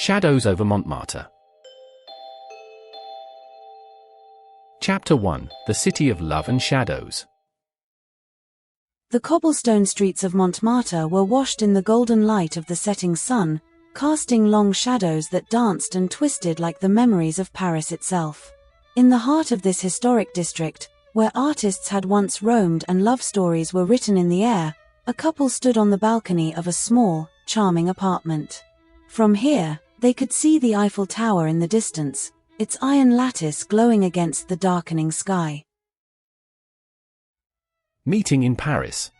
Shadows over Montmartre. Chapter 1: The City of Love and Shadows. The cobblestone streets of Montmartre were washed in the golden light of the setting sun, casting long shadows that danced and twisted like the memories of Paris itself. In the heart of this historic district, where artists had once roamed and love stories were written in the air, a couple stood on the balcony of a small, charming apartment. From here, they could see the Eiffel Tower in the distance, its iron lattice glowing against the darkening sky. Meeting in Paris.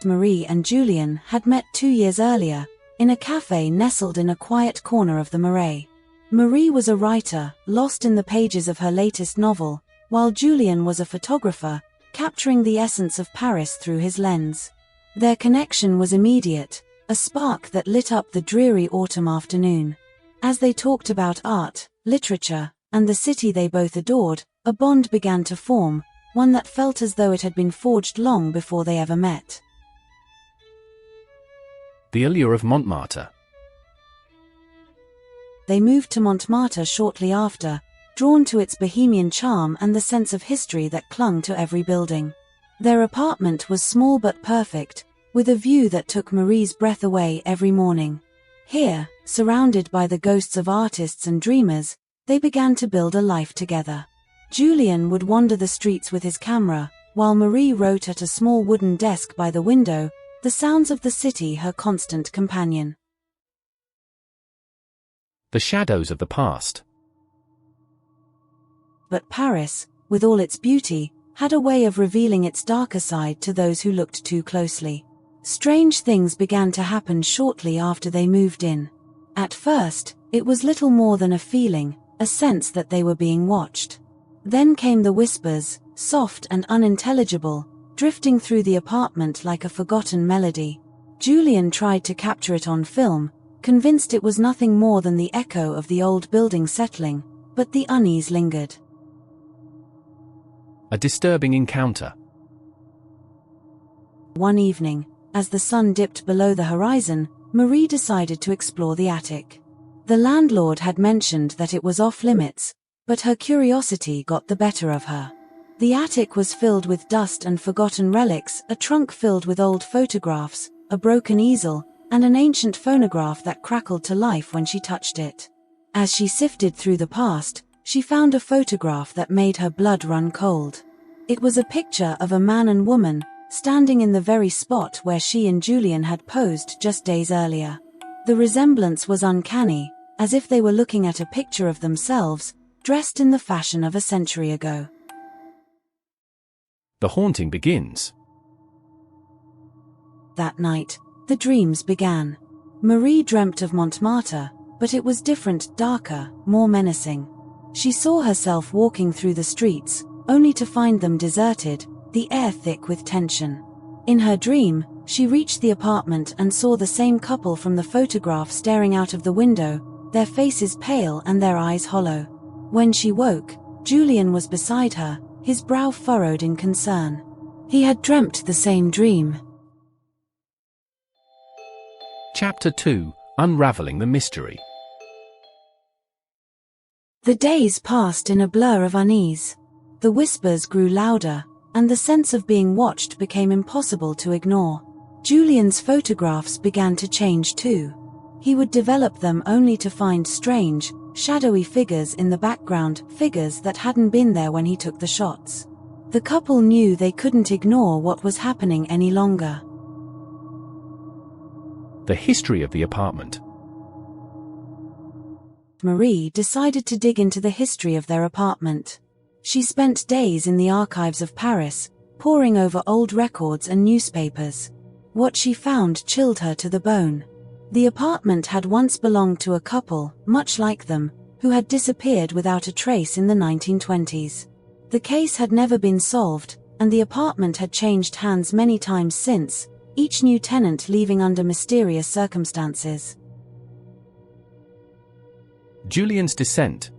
Marie and Julien had met 2 years earlier, in a café nestled in a quiet corner of the Marais. Marie was a writer, lost in the pages of her latest novel, while Julien was a photographer, capturing the essence of Paris through his lens. Their connection was immediate, a spark that lit up the dreary autumn afternoon. As they talked about art, literature, and the city they both adored, a bond began to form, one that felt as though it had been forged long before they ever met. The allure of Montmartre. They moved to Montmartre shortly after, drawn to its bohemian charm and the sense of history that clung to every building. Their apartment was small but perfect, with a view that took Marie's breath away every morning. Here, surrounded by the ghosts of artists and dreamers, they began to build a life together. Julien would wander the streets with his camera, while Marie wrote at a small wooden desk by the window, the sounds of the city her constant companion. The shadows of the past. But Paris, with all its beauty, had a way of revealing its darker side to those who looked too closely. Strange things began to happen shortly after they moved in. At first, it was little more than a feeling, a sense that they were being watched. Then came the whispers, soft and unintelligible, drifting through the apartment like a forgotten melody. Julien tried to capture it on film, convinced it was nothing more than the echo of the old building settling, but the unease lingered. A disturbing encounter. One evening, as the sun dipped below the horizon, Marie decided to explore the attic. The landlord had mentioned that it was off-limits, but her curiosity got the better of her. The attic was filled with dust and forgotten relics, a trunk filled with old photographs, a broken easel, and an ancient phonograph that crackled to life when she touched it. As she sifted through the past, she found a photograph that made her blood run cold. It was a picture of a man and woman, standing in the very spot where she and Julien had posed just days earlier. The resemblance was uncanny, as if they were looking at a picture of themselves, dressed in the fashion of a century ago. The haunting begins. That night, the dreams began. Marie dreamt of Montmartre, but it was different, darker, more menacing. She saw herself walking through the streets, only to find them deserted, the air thick with tension. In her dream, she reached the apartment and saw the same couple from the photograph staring out of the window, their faces pale and their eyes hollow. When she woke, Julien was beside her, his brow furrowed in concern. He had dreamt the same dream. Chapter 2: Unraveling the Mystery. The days passed in a blur of unease. The whispers grew louder, and the sense of being watched became impossible to ignore. Julien's photographs began to change too. He would develop them only to find strange, shadowy figures in the background, figures that hadn't been there when he took the shots. The couple knew they couldn't ignore what was happening any longer. The history of the apartment. Marie decided to dig into the history of their apartment. She spent days in the archives of Paris, poring over old records and newspapers. What she found chilled her to the bone. The apartment had once belonged to a couple, much like them, who had disappeared without a trace in the 1920s. The case had never been solved, and the apartment had changed hands many times since, each new tenant leaving under mysterious circumstances. Julien's descent.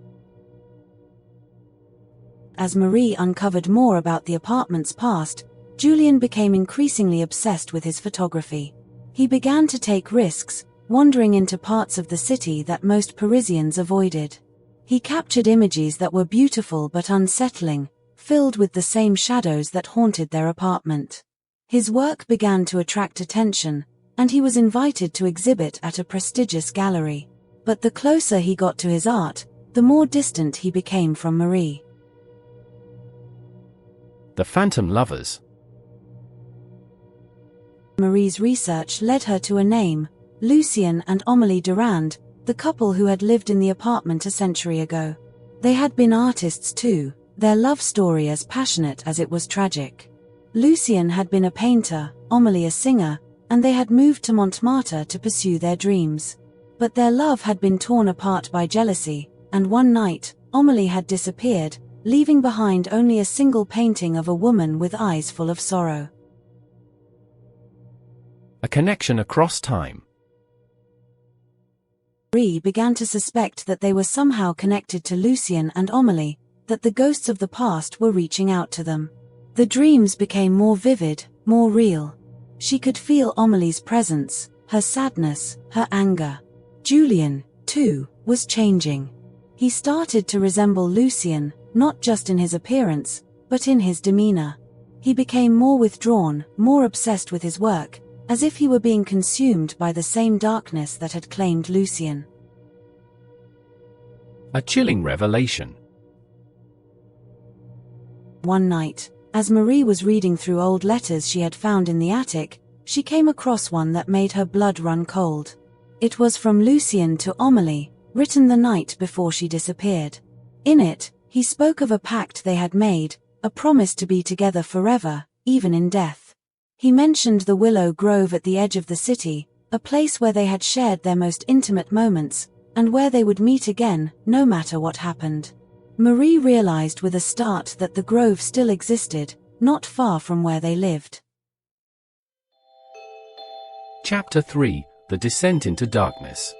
As Marie uncovered more about the apartment's past, Julien became increasingly obsessed with his photography. He began to take risks, wandering into parts of the city that most Parisians avoided. He captured images that were beautiful but unsettling, filled with the same shadows that haunted their apartment. His work began to attract attention, and he was invited to exhibit at a prestigious gallery. But the closer he got to his art, the more distant he became from Marie. The Phantom Lovers. Marie's research led her to a name, Lucien and Amélie Durand, the couple who had lived in the apartment a century ago. They had been artists too, their love story as passionate as it was tragic. Lucien had been a painter, Amélie a singer, and they had moved to Montmartre to pursue their dreams. But their love had been torn apart by jealousy, and one night, Amélie had disappeared, leaving behind only a single painting of a woman with eyes full of sorrow. A connection across time. Marie began to suspect that they were somehow connected to Lucien and Amélie, that the ghosts of the past were reaching out to them. The dreams became more vivid, more real. She could feel Amélie's presence, her sadness, her anger. Julien, too, was changing. He started to resemble Lucien, not just in his appearance, but in his demeanor. He became more withdrawn, more obsessed with his work, as if he were being consumed by the same darkness that had claimed Lucien. A chilling revelation. One night, as Marie was reading through old letters she had found in the attic, she came across one that made her blood run cold. It was from Lucien to Amélie, written the night before she disappeared. In it, he spoke of a pact they had made, a promise to be together forever, even in death. He mentioned the willow grove at the edge of the city, a place where they had shared their most intimate moments, and where they would meet again, no matter what happened. Marie realized with a start that the grove still existed, not far from where they lived. Chapter 3: The Descent into Darkness.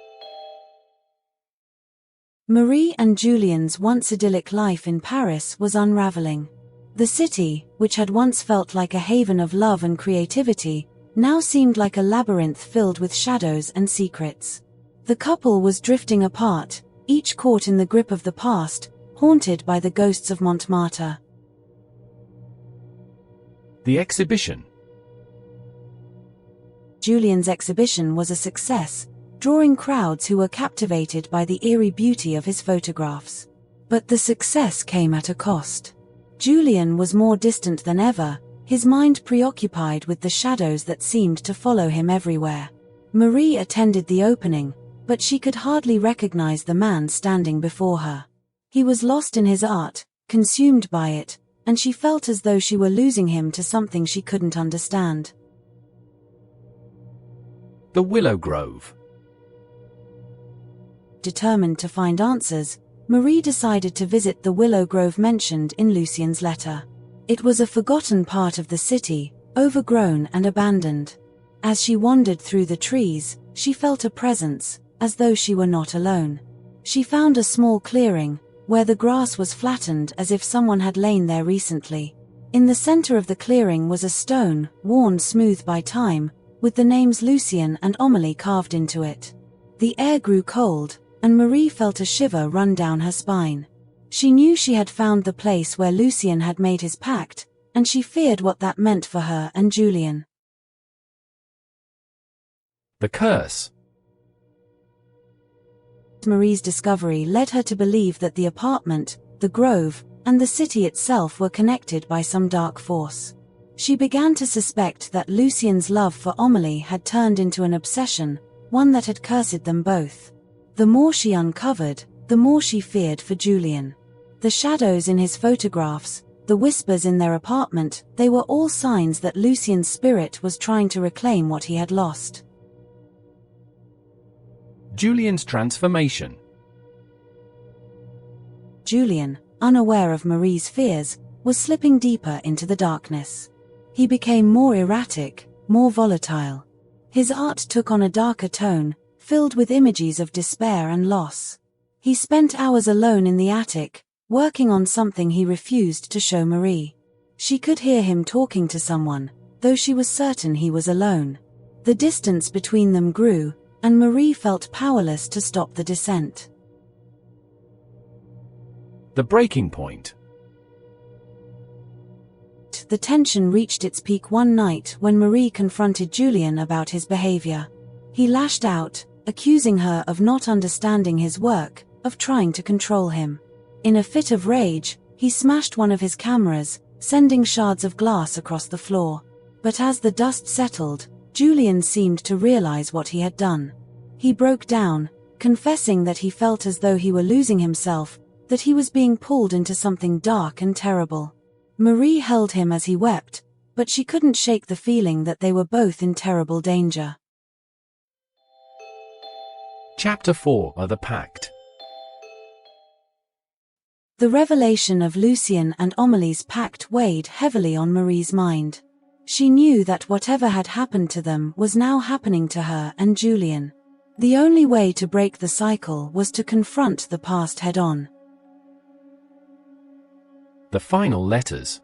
Marie and Julien's once idyllic life in Paris was unraveling. The city, which had once felt like a haven of love and creativity, now seemed like a labyrinth filled with shadows and secrets. The couple was drifting apart, each caught in the grip of the past, haunted by the ghosts of Montmartre. The exhibition. Julien's exhibition was a success, drawing crowds who were captivated by the eerie beauty of his photographs. But the success came at a cost. Julien was more distant than ever, his mind preoccupied with the shadows that seemed to follow him everywhere. Marie attended the opening, but she could hardly recognize the man standing before her. He was lost in his art, consumed by it, and she felt as though she were losing him to something she couldn't understand. The Willow Grove. Determined to find answers, Marie decided to visit the willow grove mentioned in Lucien's letter. It was a forgotten part of the city, overgrown and abandoned. As she wandered through the trees, she felt a presence, as though she were not alone. She found a small clearing, where the grass was flattened as if someone had lain there recently. In the center of the clearing was a stone, worn smooth by time, with the names Lucien and Amélie carved into it. The air grew cold, and Marie felt a shiver run down her spine. She knew she had found the place where Lucien had made his pact, and she feared what that meant for her and Julien. The Curse. Marie's discovery led her to believe that the apartment, the grove, and the city itself were connected by some dark force. She began to suspect that Lucien's love for Amélie had turned into an obsession, one that had cursed them both. The more she uncovered, the more she feared for Julien. The shadows in his photographs, the whispers in their apartment, they were all signs that Lucien's spirit was trying to reclaim what he had lost. Julien's transformation. Julien, unaware of Marie's fears, was slipping deeper into the darkness. He became more erratic, more volatile. His art took on a darker tone, filled with images of despair and loss. He spent hours alone in the attic, working on something he refused to show Marie. She could hear him talking to someone, though she was certain he was alone. The distance between them grew, and Marie felt powerless to stop the descent. The breaking point. The tension reached its peak one night when Marie confronted Julien about his behavior. He lashed out, accusing her of not understanding his work, of trying to control him. In a fit of rage, he smashed one of his cameras, sending shards of glass across the floor. But as the dust settled, Julien seemed to realize what he had done. He broke down, confessing that he felt as though he were losing himself, that he was being pulled into something dark and terrible. Marie held him as he wept, but she couldn't shake the feeling that they were both in terrible danger. Chapter 4: The Pact. The revelation of Lucien and Amelie's pact weighed heavily on Marie's mind. She knew that whatever had happened to them was now happening to her and Julien. The only way to break the cycle was to confront the past head-on. The final letters.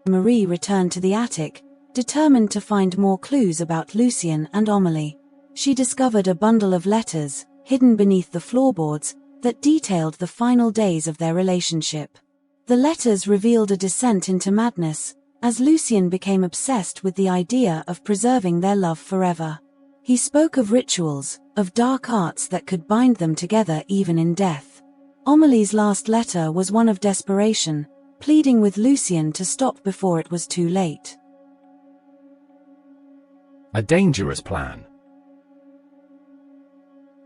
Marie returned to the attic, determined to find more clues about Lucien and Amelie. She discovered a bundle of letters, hidden beneath the floorboards, that detailed the final days of their relationship. The letters revealed a descent into madness, as Lucien became obsessed with the idea of preserving their love forever. He spoke of rituals, of dark arts that could bind them together even in death. Amelie's last letter was one of desperation, pleading with Lucien to stop before it was too late. A dangerous plan.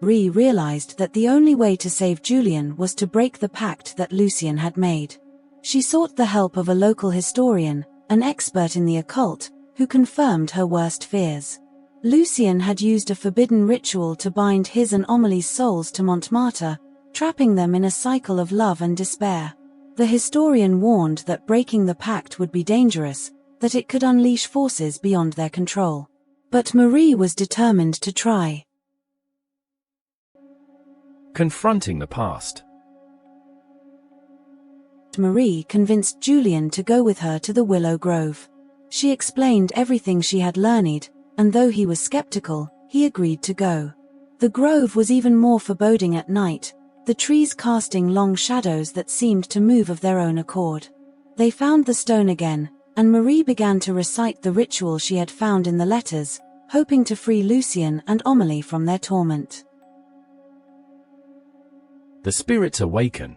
Marie realized that the only way to save Julien was to break the pact that Lucien had made. She sought the help of a local historian, an expert in the occult, who confirmed her worst fears. Lucien had used a forbidden ritual to bind his and Amelie's souls to Montmartre, trapping them in a cycle of love and despair. The historian warned that breaking the pact would be dangerous, that it could unleash forces beyond their control. But Marie was determined to try. Confronting the past. Marie convinced Julien to go with her to the Willow Grove. She explained everything she had learned, and though he was skeptical, he agreed to go. The grove was even more foreboding at night, the trees casting long shadows that seemed to move of their own accord. They found the stone again, and Marie began to recite the ritual she had found in the letters, hoping to free Lucien and Amelie from their torment. The spirits awaken.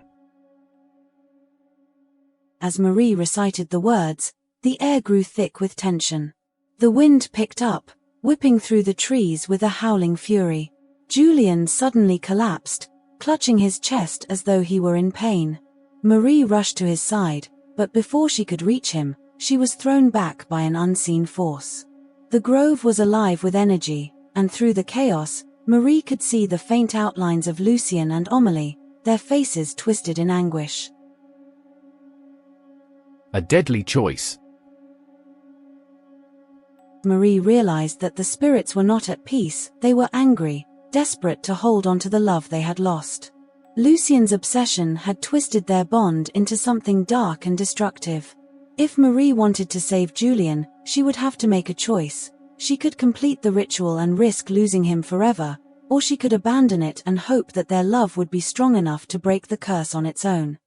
As Marie recited the words, the air grew thick with tension. The wind picked up, whipping through the trees with a howling fury. Julien suddenly collapsed, clutching his chest as though he were in pain. Marie rushed to his side, but before she could reach him, she was thrown back by an unseen force. The grove was alive with energy, and through the chaos, Marie could see the faint outlines of Lucien and Amelie, their faces twisted in anguish. A deadly choice. Marie realized that the spirits were not at peace, they were angry, desperate to hold on to the love they had lost. Lucien's obsession had twisted their bond into something dark and destructive. If Marie wanted to save Julien, she would have to make a choice. She could complete the ritual and risk losing him forever, or she could abandon it and hope that their love would be strong enough to break the curse on its own.